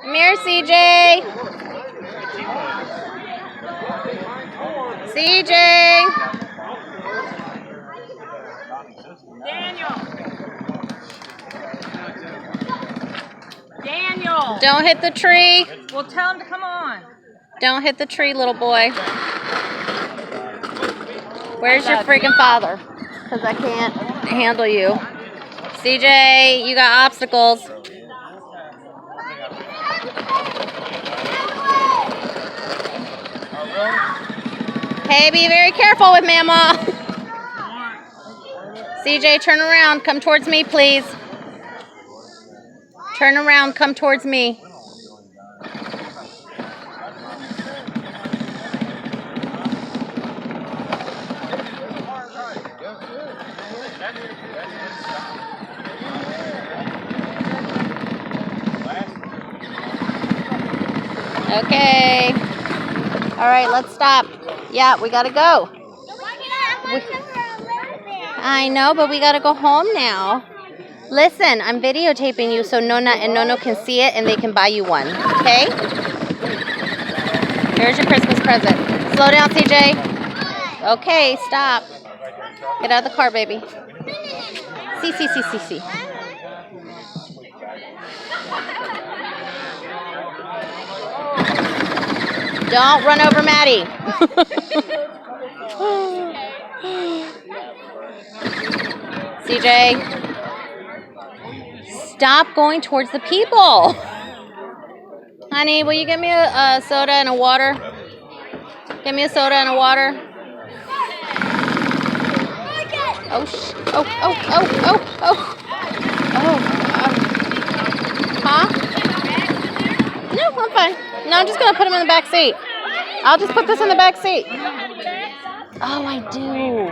Come here, CJ. CJ. Daniel. Don't hit the tree. Well, tell him to come on. Don't hit the tree, little boy. Where's your freaking father? Because I can't handle you. CJ, you got obstacles. Hey, be very careful with Mama. CJ, turn around. Come towards me, please. Turn around. Come towards me. Okay. All right, let's stop. Yeah, we gotta go. I know, but we gotta go home now. Listen, I'm videotaping you so Nona and Nono can see it and they can buy you one. Okay? Here's your Christmas present. Slow down, CJ. Okay, stop. Get out of the car, baby. See. Don't run over Maddie. CJ, stop going towards the people. Honey, will you get me a soda and a water? Get me a soda and a water. Oh. Huh? No, I'm fine. No, I'm just going to put him in the back seat. I'll just put this in the back seat. Oh, I do.